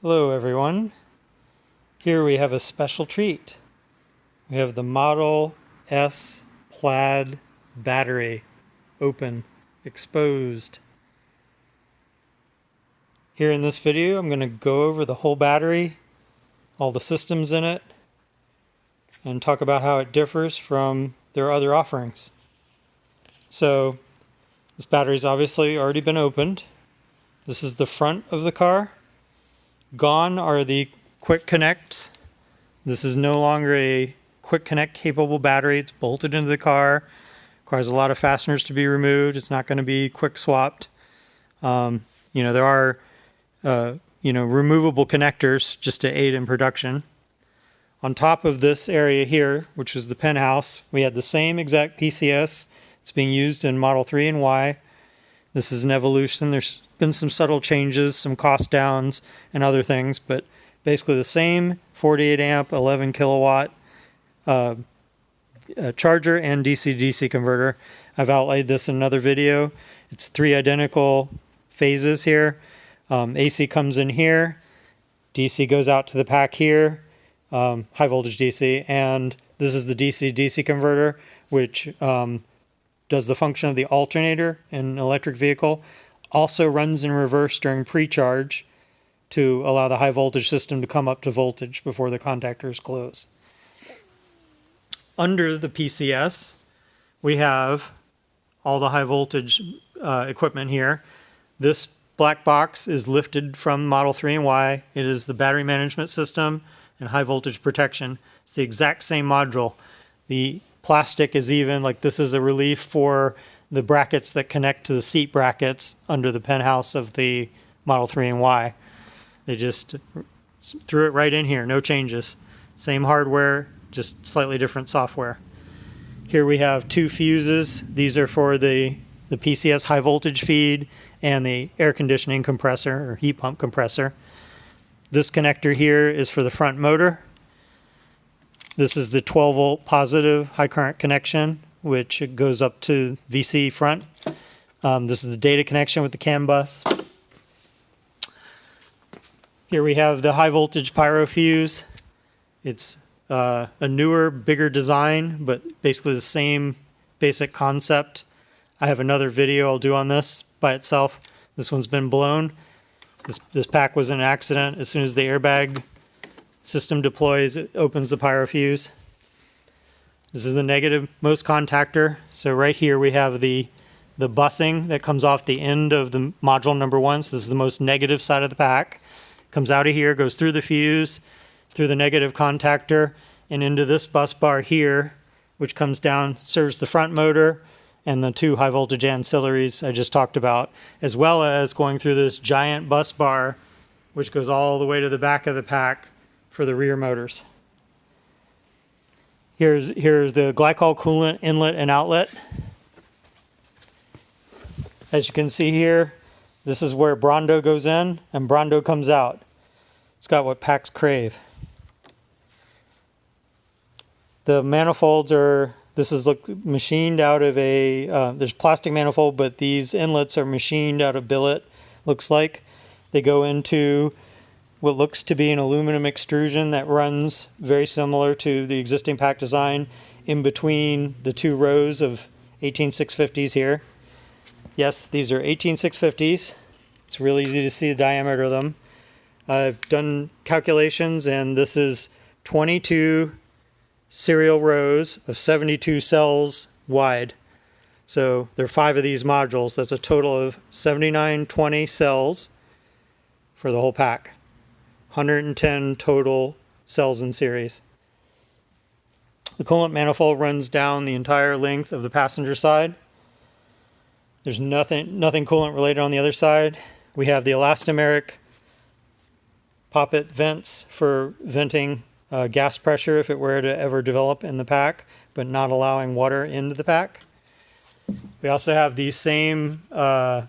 Hello everyone. Here we have a special treat. We have the Model S Plaid battery, open, exposed. Here in this video I'm going to go over the whole battery, all the systems in it, and talk about how it differs from their other offerings. So this battery's obviously already been opened. This is the front of the car. Gone are the quick connects. This is no longer a quick connect capable battery. It's bolted into the car. Requires a lot of fasteners to be removed. It's not going to be quick swapped. There are removable connectors just to aid in production. On top of this area here, which is the penthouse, we had the same exact PCS. It's being used in Model 3 and Y. This is an evolution. There's been some subtle changes, some cost downs and other things, but basically the same 48 amp, 11 kilowatt charger and DC-DC converter. I've outlined this in another video. It's 3 identical phases here. AC comes in here, DC goes out to the pack here, high voltage DC, and this is the DC-DC converter, which does the function of the alternator in an electric vehicle. Also runs in reverse during pre-charge to allow the high voltage system to come up to voltage before the contactors close. Under the PCS, we have all the high voltage equipment here. This black box is lifted from Model 3 and Y. It is the battery management system and high voltage protection. It's the exact same module. The plastic is even, like this is a relief for the brackets that connect to the seat brackets under the penthouse of the Model 3 and Y. They just threw it right in here, no changes. Same hardware, just slightly different software. Here we have 2 fuses. These are for the PCS high voltage feed and the air conditioning compressor or heat pump compressor. This connector here is for the front motor. This is the 12 volt positive high current connection, which goes up to VC front. This is the data connection with the CAN bus. Here we have the high voltage Pyrofuse. It's a newer, bigger design, but basically the same basic concept. I have another video I'll do on this by itself. This one's been blown. This pack was an accident. As soon as the airbag system deploys, it opens the Pyrofuse. This is the negative most contactor. So right here we have the bussing that comes off the end of the module number 1. So this is the most negative side of the pack. Comes out of here, goes through the fuse, through the negative contactor, and into this bus bar here, which comes down, serves the front motor and the 2 high voltage ancillaries I just talked about, as well as going through this giant bus bar, which goes all the way to the back of the pack for the rear motors. Here's the glycol coolant inlet and outlet. As you can see here, this is where Brondo goes in and Brondo comes out. It's got what packs crave. The manifolds are, this is machined out of a, there's plastic manifold, but these inlets are machined out of billet, looks like. They go into what looks to be an aluminum extrusion that runs very similar to the existing pack design in between the 2 rows of 18650s here. Yes, these are 18650s. It's really easy to see the diameter of them. I've done calculations and this is 22 serial rows of 72 cells wide. So there are 5 of these modules. That's a total of 7920 cells for the whole pack. 110 total cells in series. The coolant manifold runs down the entire length of the passenger side. There's nothing coolant related on the other side. We have the elastomeric poppet vents for venting gas pressure if it were to ever develop in the pack, but not allowing water into the pack. We also have the same or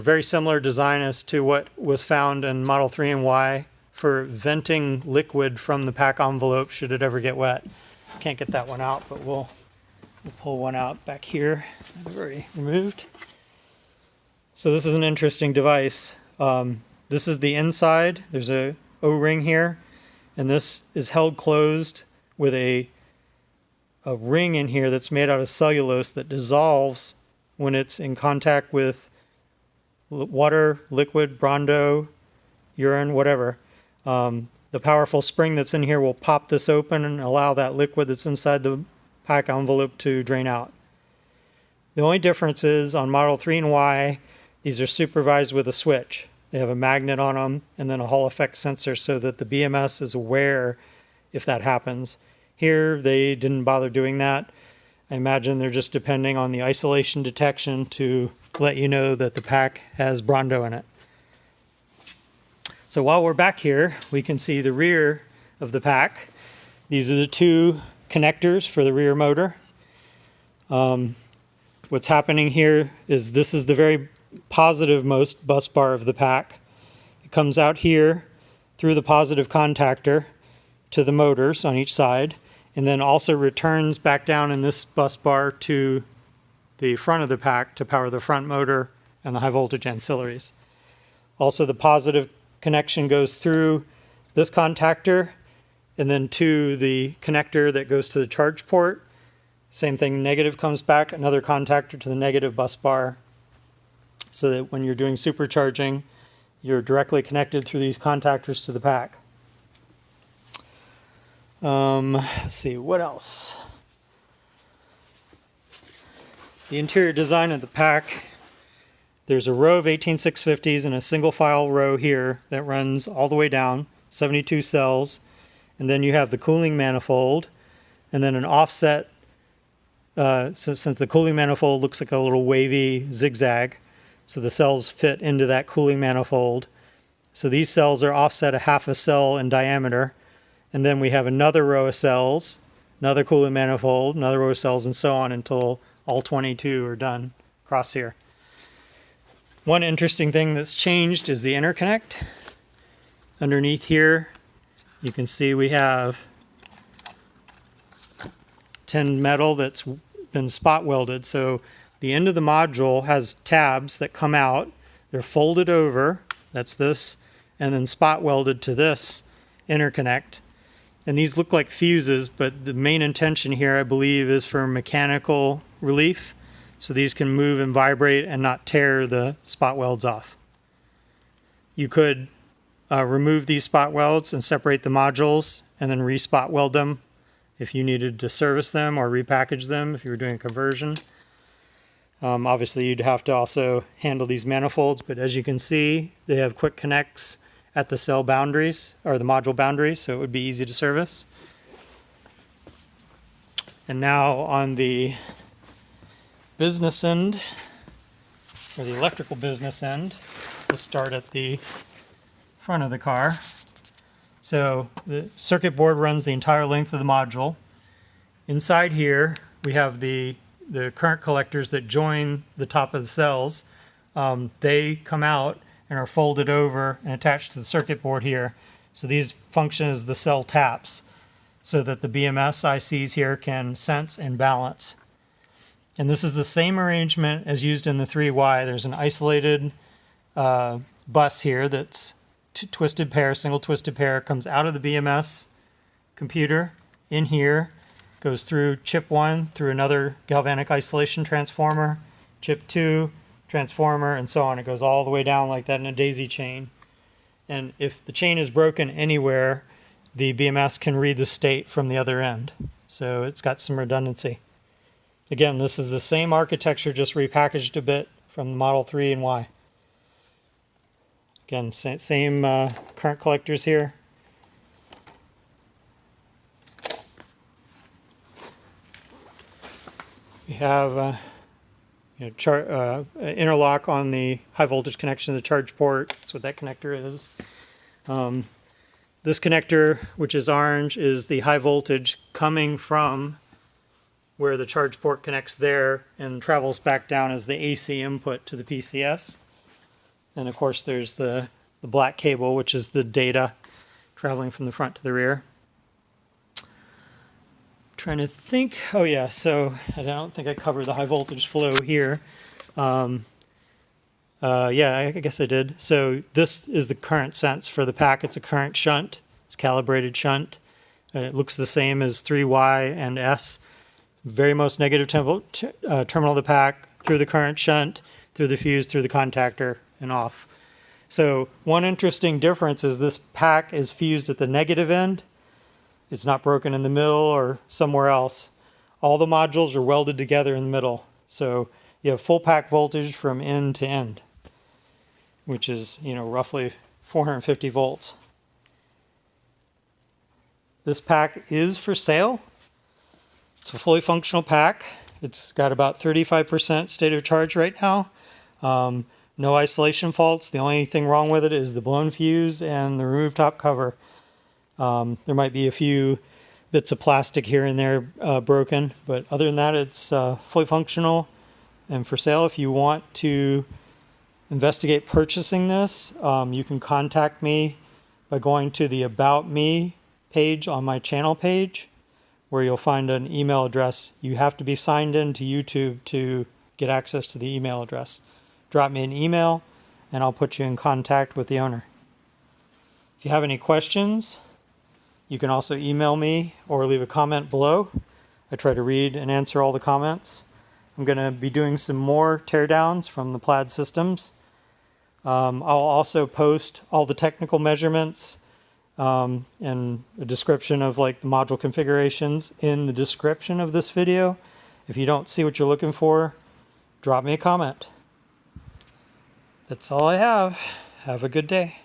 very similar design as to what was found in Model 3 and Y for venting liquid from the pack envelope should it ever get wet. Can't get that one out, but we'll pull one out back here. I've already removed. So this is an interesting device. This is the inside. There's a O-ring here, and this is held closed with a ring in here that's made out of cellulose that dissolves when it's in contact with water, liquid, Brondo, urine, whatever. The powerful spring that's in here will pop this open and allow that liquid that's inside the pack envelope to drain out. The only difference is on Model 3 and Y, these are supervised with a switch. They have a magnet on them and then a Hall effect sensor so that the BMS is aware if that happens. Here, they didn't bother doing that. I imagine they're just depending on the isolation detection to let you know that the pack has Brondo in it. So while we're back here, we can see the rear of the pack. These are the two connectors for the rear motor. What's happening here is this is the very positive most bus bar of the pack. It comes out here through the positive contactor to the motors on each side, and then also returns back down in this bus bar to the front of the pack to power the front motor and the high voltage ancillaries. Also, the positive connection goes through this contactor and then to the connector that goes to the charge port. Same thing, negative comes back, another contactor to the negative bus bar, so that when you're doing supercharging, you're directly connected through these contactors to the pack. Let's see, what else? The interior design of the pack, there's a row of 18650s and a single file row here that runs all the way down, 72 cells, and then you have the cooling manifold, and then an offset, since the cooling manifold looks like a little wavy zigzag, so the cells fit into that cooling manifold. So these cells are offset a half a cell in diameter, and then we have another row of cells, another cooling manifold, another row of cells, and so on until all 22 are done across here. One interesting thing that's changed is the interconnect. Underneath here, you can see we have tin metal that's been spot welded. So the end of the module has tabs that come out. They're folded over, that's this, and then spot welded to this interconnect. And these look like fuses, but the main intention here, I believe, is for mechanical relief. So these can move and vibrate and not tear the spot welds off. You could remove these spot welds and separate the modules and then re-spot weld them if you needed to service them or repackage them if you were doing a conversion. Obviously, you'd have to also handle these manifolds, but as you can see, they have quick connects at the cell boundaries or the module boundaries, so it would be easy to service. And now on the business end, or the electrical business end, we'll start at the front of the car. So the circuit board runs the entire length of the module. Inside here, we have the current collectors that join the top of the cells. They come out and are folded over and attached to the circuit board here. So these function as the cell taps so that the BMS ICs here can sense and balance. And this is the same arrangement as used in the 3Y. There's an isolated bus here that's twisted pair, single twisted pair, comes out of the BMS computer in here, goes through chip 1 through another galvanic isolation transformer, chip 2, transformer, and so on. It goes all the way down like that in a daisy chain. And if the chain is broken anywhere, the BMS can read the state from the other end. So it's got some redundancy. Again, this is the same architecture, just repackaged a bit from the Model 3 and Y. Again, same current collectors here. We have interlock on the high voltage connection to the charge port. That's what that connector is. This connector, which is orange, is the high voltage coming from where the charge port connects there and travels back down as the AC input to the PCS. And of course there's the black cable, which is the data traveling from the front to the rear. Trying to think, oh yeah, so I don't think I covered the high voltage flow here. Yeah, I guess I did. So this is the current sense for the pack. It's a current shunt. It's calibrated shunt. It looks the same as 3Y and S. Very most negative terminal of the pack, through the current shunt, through the fuse, through the contactor, and off. So one interesting difference is this pack is fused at the negative end. It's not broken in the middle or somewhere else. All the modules are welded together in the middle. So you have full pack voltage from end to end, which is, roughly 450 volts. This pack is for sale. It's a fully functional pack. It's got about 35% state of charge right now. No isolation faults. The only thing wrong with it is the blown fuse and the removed top cover. There might be a few bits of plastic here and there broken, but other than that, it's fully functional and for sale. If you want to investigate purchasing this, you can contact me by going to the About Me page on my channel page, where you'll find an email address. You have to be signed in to YouTube to get access to the email address. Drop me an email and I'll put you in contact with the owner. If you have any questions, you can also email me or leave a comment below. I try to read and answer all the comments. I'm going to be doing some more teardowns from the Plaid systems. I'll also post all the technical measurements and a description of like the module configurations in the description of this video. If you don't see what you're looking for, drop me a comment. That's all I have. Have a good day.